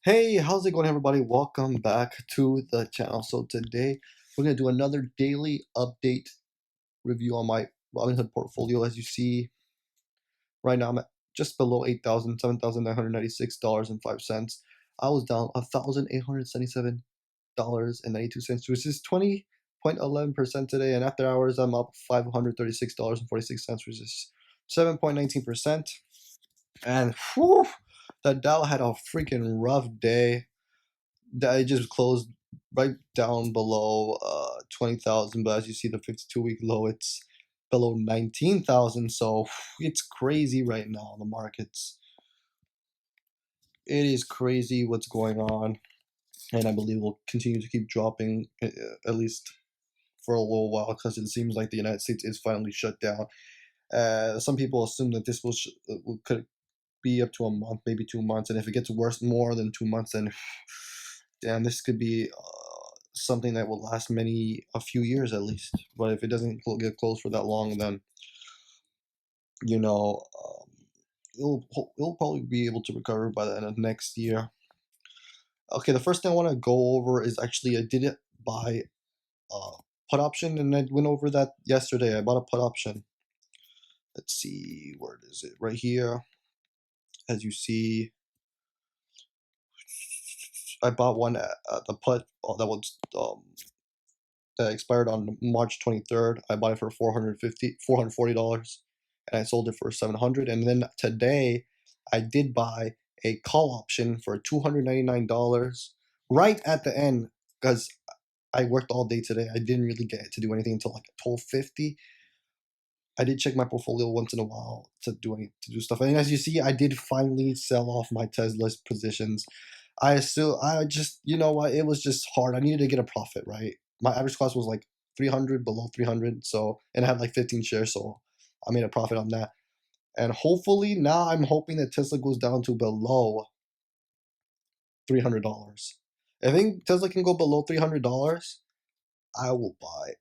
Hey, how's it going, everybody? Welcome back to the channel. So today we're gonna do another daily update review on my Robinhood portfolio. As you see, right now I'm at just below $7,996.05. I was down $1,877.92, which is 20.11% today. And after hours, I'm up $536.46, which is 7.19%. And whew, the Dow had a freaking rough day. That it just closed right down below 20,000, but as you see the 52-week low, it's below 19,000. So it's crazy right now. The markets, it is crazy what's going on, and I believe will continue to keep dropping at least for a little while, because it seems like the United States is finally shut down. Some people assume that this could be up to a month, maybe 2 months, and if it gets worse more than 2 months, then damn, this could be something that will last a few years at least. But if it doesn't get closed for that long, then you know it'll probably be able to recover by the end of next year. Okay, the first thing I want to go over is actually I did it buy a put option, and I went over that yesterday. I bought a put option. Let's see, where is it? Right here. As you see, I bought one at the put that was that expired on March 23rd. I bought it for $440, and I sold it for $700. And then today, I did buy a call option for $299 right at the end, because I worked all day today. I didn't really get to do anything until like 12:50. I did check my portfolio once in a while to do stuff. And as you see, I did finally sell off my Tesla's positions. I just, you know what, it was just hard. I needed to get a profit, right? My average cost was like 300, below 300. So, and I had like 15 shares. So I made a profit on that. And hopefully now I'm hoping that Tesla goes down to below $300. I think Tesla can go below $300. I will buy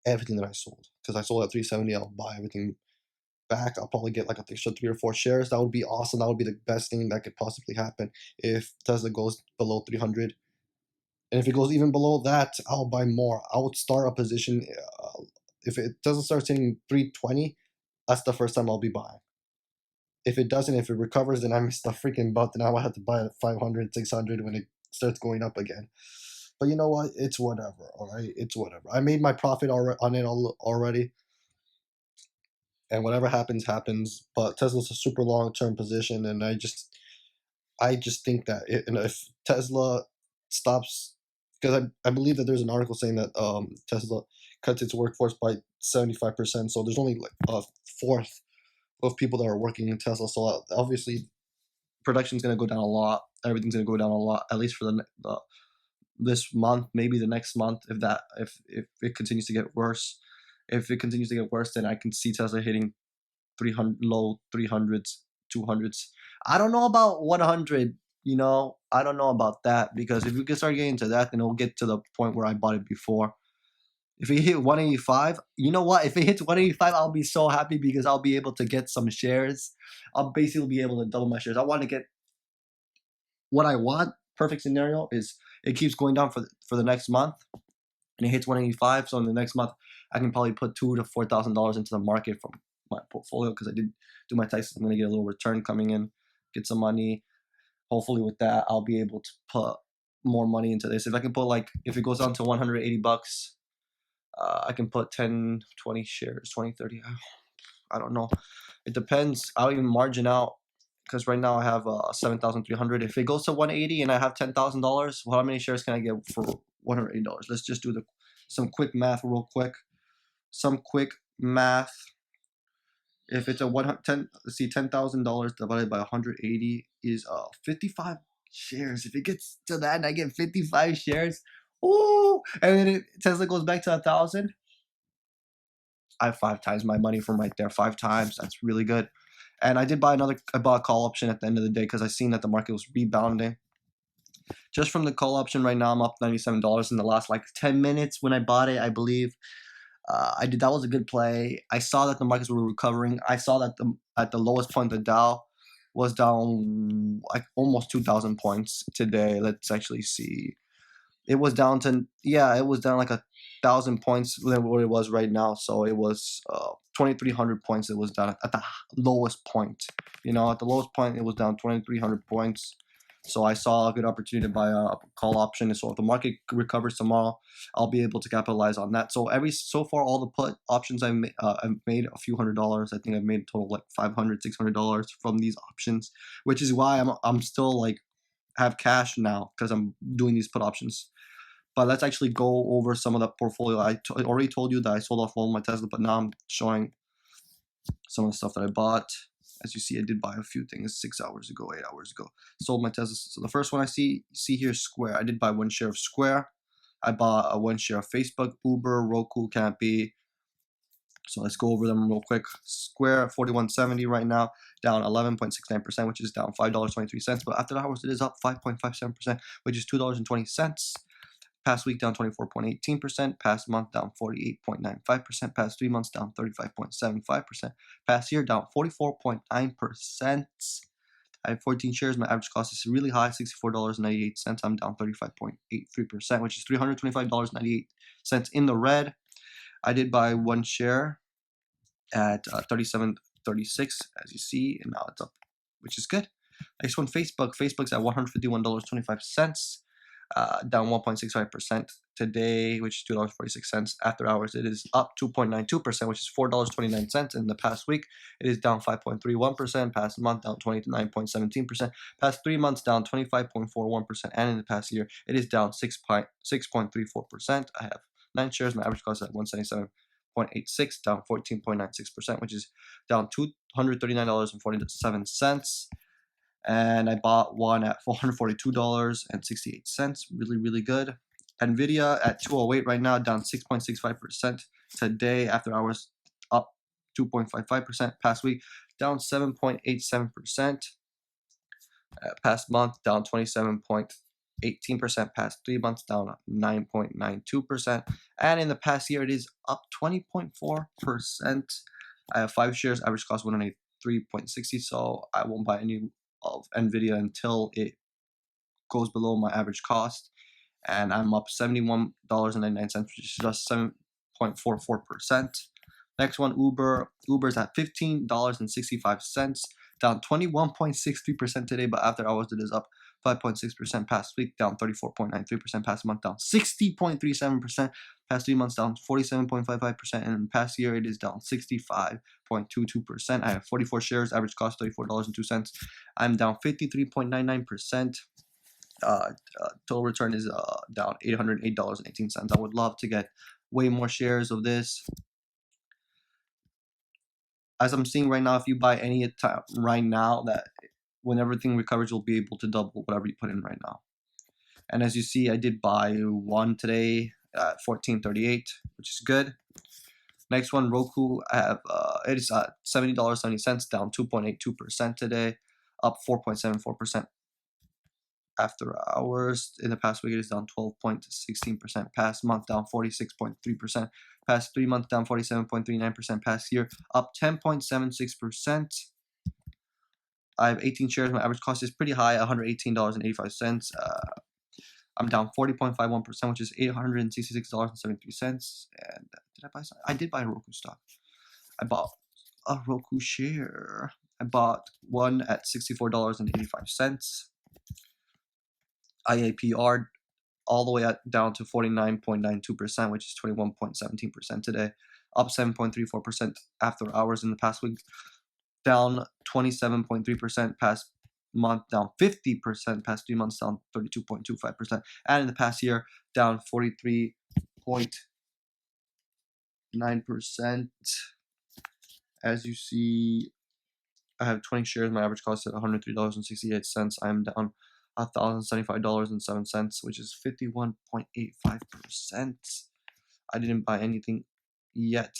everything that I sold, because I sold at 370. I'll buy everything back. I'll probably get like an extra 3 or 4 shares. That would be awesome. That would be the best thing that could possibly happen if Tesla goes below 300. And if it goes even below that, I'll buy more. I would start a position. If it doesn't start hitting 320, that's the first time I'll be buying. If it doesn't, if it recovers, then I missed the freaking boat. Then I will have to buy at 500, 600 when it starts going up again. But you know what? It's whatever. All right, it's whatever. I made my profit on it already, and whatever happens, happens. But Tesla's a super long-term position, and I just think that if Tesla stops, because I believe that there's an article saying that Tesla cuts its workforce by 75%, so there's only like a fourth of people that are working in Tesla. So obviously, production's going to go down a lot. Everything's going to go down a lot, at least for this month, maybe the next month, if it continues to get worse. If it continues to get worse, then I can see Tesla hitting 300, low 300s, 200s. I don't know about 100. I don't know about that, because if we can start getting to that, then it'll get to the point where I bought it before. If it hit 185, you know what? If it hits 185, I'll be so happy, because I'll be able to get some shares. I'll basically be able to double my shares. I want to get what I want. Perfect scenario is it keeps going down for the next month, and it hits 185. So in the next month, I can probably put $2,000 to $4,000 into the market from my portfolio, because I did do my taxes. I'm gonna get a little return coming in, get some money. Hopefully, with that, I'll be able to put more money into this. If I can put, like, if it goes down to $180, I can put 10, 20 shares, 20, 30. I don't know. It depends. I'll even margin out, because right now I have 7,300. If it goes to 180 and I have $10,000, well, how many shares can I get for $180? Let's just do some quick math real quick. Some quick math. If it's a 110, let's see, $10,000 divided by 180 is 55 shares. If it gets to that and I get 55 shares, ooh, and then Tesla goes back to 1,000, I have 5 times my money from right there. 5 times. That's really good. And I bought a call option at the end of the day, because I seen that the market was rebounding. Just from the call option right now, I'm up $97 in the last like 10 minutes when I bought it, I believe. That was a good play. I saw that the markets were recovering. I saw that at the lowest point, the Dow was down like almost 2,000 points today. Let's actually see. It was down to, yeah, it was down like 1,000 points than what it was right now. So it was 2,300 points. It was down at the lowest point. You know, at the lowest point, it was down 2,300 points. So I saw a good opportunity to buy a call option. So if the market recovers tomorrow, I'll be able to capitalize on that. So so far all the put options I've made a few $100s. I think I've made a total of like $500, $600 from these options, which is why I'm still like have cash now because I'm doing these put options. But let's actually go over some of the portfolio. I already told you that I sold off all my Tesla, but now I'm showing some of the stuff that I bought. As you see, I did buy a few things 6 hours ago, 8 hours ago. Sold my Tesla. So the first one I see here is Square. I did buy 1 share of Square. I bought a 1 share of Facebook, Uber, Roku, Campy. So let's go over them real quick. Square 41.70 right now, down 11.69%, which is down $5.23. But after hours, it is up 5.57%, which is $2.20. Past week down 24.18%, past month down 48.95%, past 3 months down 35.75%, past year down 44.9%. I have 14 shares. My average cost is really high, $64.98. I'm down 35.83%, which is $325.98 in the red. I did buy 1 share at 37.36, as you see, and now it's up, which is good. Next one, Facebook. Facebook's at $151.25. Down 1.65% today, which is $2.46. After hours, it is up 2.92%, which is $4.29. In the past week, it is down 5.31%. Past month, down 29.17%. Past 3 months, down 25.41%. And in the past year, it is down 6.34%. I have 9 shares. My average cost is at $177.86, down 14.96%, which is down $239.47. And I bought one at $442.68. Really, really good. Nvidia at 208 right now, down 6.65% today. After hours, up 2.55%. Past week, down 7.87%. Past month, down 27.18%. Past 3 months, down 9.92%. And in the past year, it is up 20.4%. I have 5 shares. Average cost 183.60. So I won't buy any of Nvidia until it goes below my average cost, and I'm up $71.99, which is just 7.44%. Next one, Uber's at $15.65, down 21.63% today, but after hours it is up 5.6%. Past week down 34.93%. Past month down 60.37%. Past 3 months down 47.55%, and past year it is down 65.22%. I have 44 shares. Average cost $34.02. I'm down 53.99%. Total return is down $808.18. I would love to get way more shares of this. As I'm seeing right now, if you buy any time right now, that when everything recovers, you'll be able to double whatever you put in right now. And as you see, I did buy one today at $14.38, which is good. Next one, Roku. I have it is at $70.70, down 2.82% today, up 4.74%. After hours, in the past week, it is down 12.16%. Past month, down 46.3%. Past 3 months, down 47.39%. Past year, up 10.76%. I have 18 shares. My average cost is pretty high, $118.85. I'm down 40.51%, which is $866.73. And did I buy something? I did buy a Roku stock. I bought a Roku share. I bought one at $64.85. IAPR all the way down to 49.92%, which is 21.17% today, up 7.34% after hours in the past week, down 27.3% past month, down 50%, past 3 months down 32.25%, and in the past year down 43.9%. As you see, I have 20 shares. My average cost is at $103.68. I'm down $1,075.07, which is 51.85%. I didn't buy anything yet,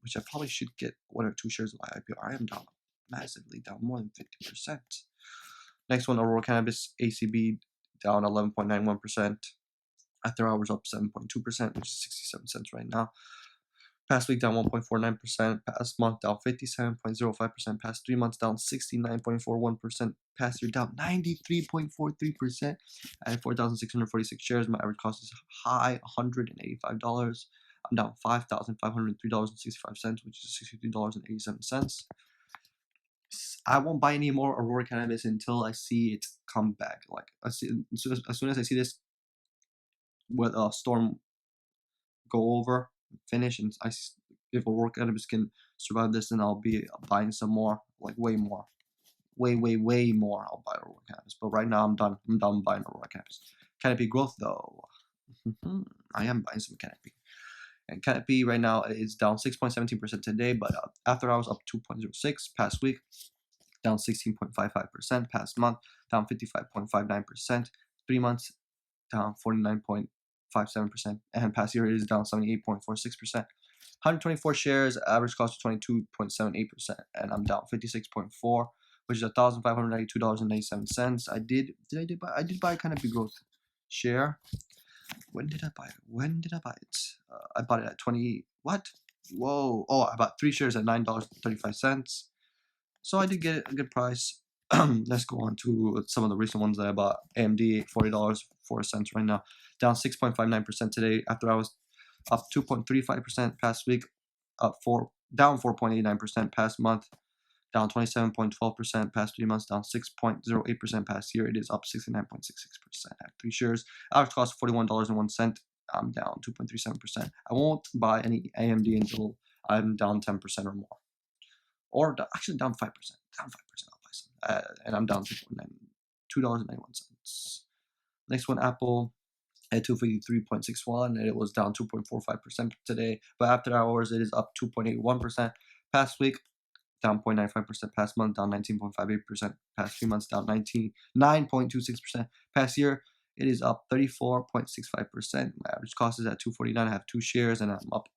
which I probably should get 1 or 2 shares of IPR. I am down massively, down more than 50%. Next one, Aurora Cannabis ACB down 11.91%. After hours up 7.2%, which is 67 cents right now. Past week down 1.49%. Past month down 57.05%. Past 3 months down 69.41%. Past year down 93.43%. I had 4,646 shares. My average cost is high $185. I'm down $5,503.65, which is $63.87. I won't buy any more Aurora cannabis until I see it come back. Like as soon as I see this with a storm go over, finish, and if Aurora cannabis can survive this, then I'll be buying some more, like way more, way more. I'll buy Aurora cannabis. But right now I'm done. I'm done buying Aurora cannabis. Canopy growth though, I am buying some Canopy. And Canopy right now is down 6.17% today, but after hours up 2.06%. Past week down 16.55%. Past month down 55.59%. 3 months down 49.57%. And past year it is down 78.46%. 124 shares, average cost of 22.78%. And I'm down 56.4, which is $1,592.97. I did buy kind of big growth share. When did I buy it? I bought it at 20. What? Whoa! Oh, I bought 3 shares at $9.35. So I did get a good price. Let's go on to some of the recent ones that I bought. AMD $40.04 right now, down 6.59% today. After I was up 2.35% past week, down 4.89% past month, down 27.12% past 3 months, down 6.08% past year. It is up 69.66%. I have 3 shares. Average cost $41.01. I'm down 2.37%. I won't buy any AMD until I'm down 10% or more, or actually down 5%. Down 5%. I'll buy some, and I'm down $2.91. Next one, Apple at 253.61, and it was down 2.45% today. But after hours, it is up 2.81%. Past week, down 0.95%. Past month, down 19.58%. Past 3 months, down 9.26%. Past year, it is up 34.65%. My average cost is at $249. I have 2 shares, and I'm up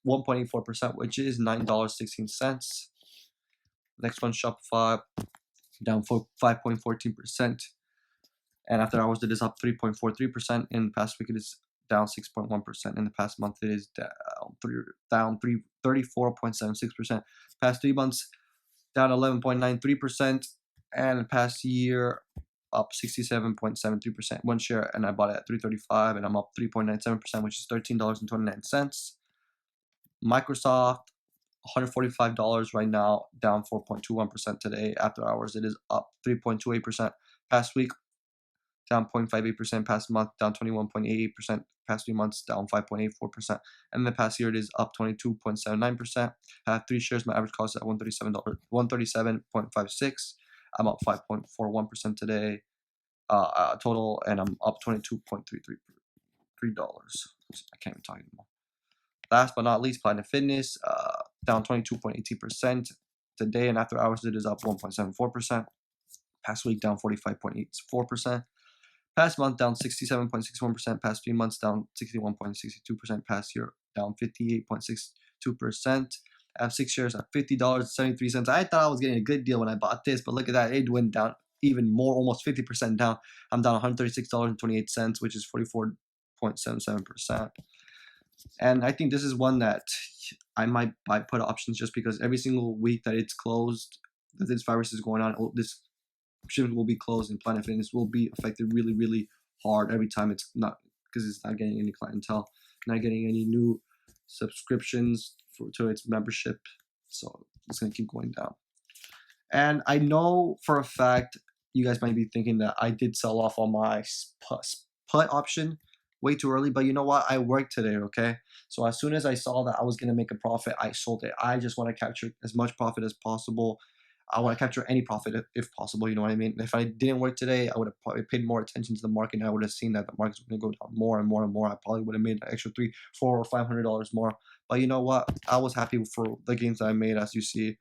1.84%, which is $9.16. Next one, Shopify, down 5.14%. And after hours, it is up 3.43%. In the past week, it is down 6.1%. In the past month, it is down 34.76%. Past 3 months, down 11.93%. And the past year, up 67.73%. 1 share, and I bought it at $335, and I'm up 3.97%, which is $13.29. Microsoft, $145 right now, down 4.21% today. After hours, it is up 3.28%. Past week, down 0.58%. Past month, down 21.88%. Past 3 months, down 5.84%. And the past year, it is up 22.79%. I have 3 shares. My average cost is at $137.56. I'm up 5.41% today total, and I'm up $22.33. I can't even talk anymore. Last but not least, Planet Fitness, down 22.18% today, and after hours, it is up 1.74%. Past week, down 45.84%. Past month, down 67.61%. Past 3 months, down 61.62%. Past year, down 58.62%. I have 6 shares at $50.73. I thought I was getting a good deal when I bought this, but look at that. It went down even more, almost 50% down. I'm down $136.28, which is 44.77%. And I think this is one that I might buy put options, just because every single week that it's closed, that this virus is going on, this ship will be closed, and Planet Fitness will be affected really, really hard every time it's not, because it's not getting any clientele, not getting any new subscriptions to its membership. So it's going to keep going down. And I know for a fact you guys might be thinking that I did sell off on my put option way too early, but you know what? I worked today, okay? So as soon as I saw that I was going to make a profit, I sold it. I just want to capture as much profit as possible. I want to capture any profit if possible, you know what I mean? If I didn't work today, I would have probably paid more attention to the market, and I would have seen that the market's going to go down more and more and more. I probably would have made an extra $300, $400, or $500 more. But you know what? I was happy for the gains that I made. As you see,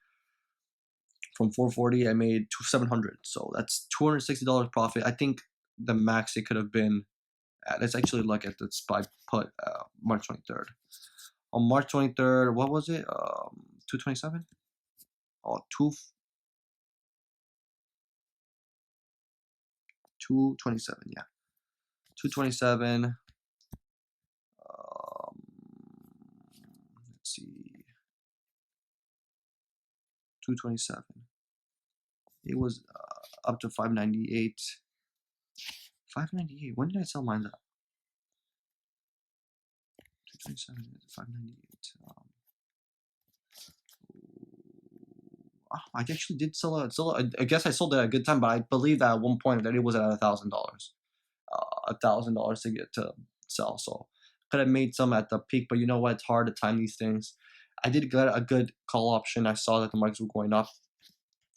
from 440, I made $700. So that's $260 profit. I think the max it could have been. Let's actually look at the SPY put March 23rd. On March 23rd, what was it? 227? Oh, 227, yeah. 227. Let's 227. It was up to 598. 598. When did I sell mine at? 227 to 598. I actually did sell it. I guess I sold it at a good time, but I believe that at one point that it was at $1,000. $1,000 to get to sell. So could have made some at the peak, but you know what? It's hard to time these things. I did get a good call option. I saw that the markets were going up,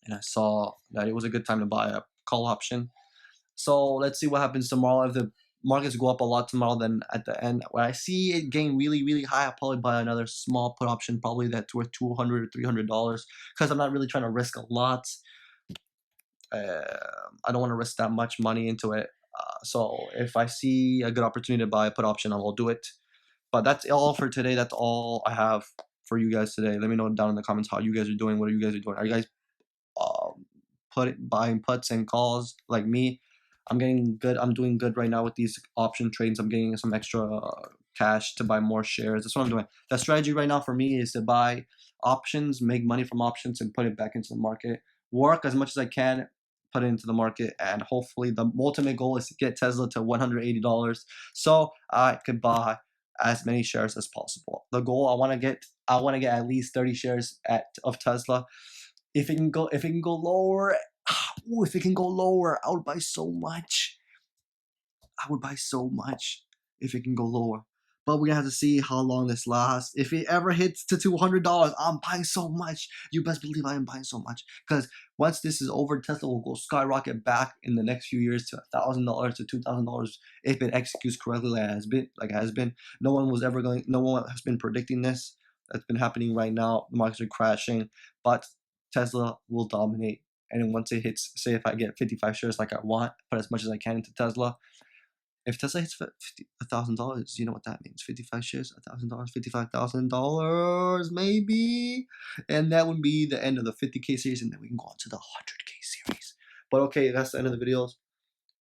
and I saw that it was a good time to buy a call option. So let's see what happens tomorrow. If the markets go up a lot tomorrow, then at the end, when I see it gain really, really high, I'll probably buy another small put option, probably that's worth $200 or $300, because I'm not really trying to risk a lot. I don't want to risk that much money into it. So if I see a good opportunity to buy a put option, I will do it. But that's all for today. That's all I have for you guys today. Let me know down in the comments how you guys are doing. What are you guys doing? Are you guys buying puts and calls like me? I'm getting good. I'm doing good right now with these option trades. I'm getting some extra cash to buy more shares. That's what I'm doing. The strategy right now for me is to buy options, make money from options, and put it back into the market. Work as much as I can, put it into the market, and hopefully the ultimate goal is to get Tesla to $180 so I could buy as many shares as possible. The goal I want to get at least 30 shares of Tesla. If it can go lower, if it can go lower, I would buy so much. If it can go lower. But we're gonna have to see how long this lasts. If it ever hits to $200, I'm buying so much. You best believe I am buying so much. Because once this is over, Tesla will go skyrocket back in the next few years to $1,000 to $2,000 if it executes correctly, like it has been. No one has been predicting this. That's been happening right now. The markets are crashing, but Tesla will dominate. And then once it hits, say if I get 55 shares like I want, put as much as I can into Tesla. If Tesla hits $1,000, you know what that means. 55 shares, $1,000, $55,000 maybe. And that would be the end of the 50K series, and then we can go on to the 100K series. But okay, that's the end of the videos.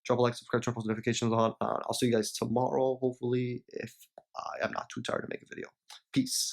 Drop a like, subscribe, turn post notifications on. I'll see you guys tomorrow, hopefully, if I am not too tired to make a video. Peace.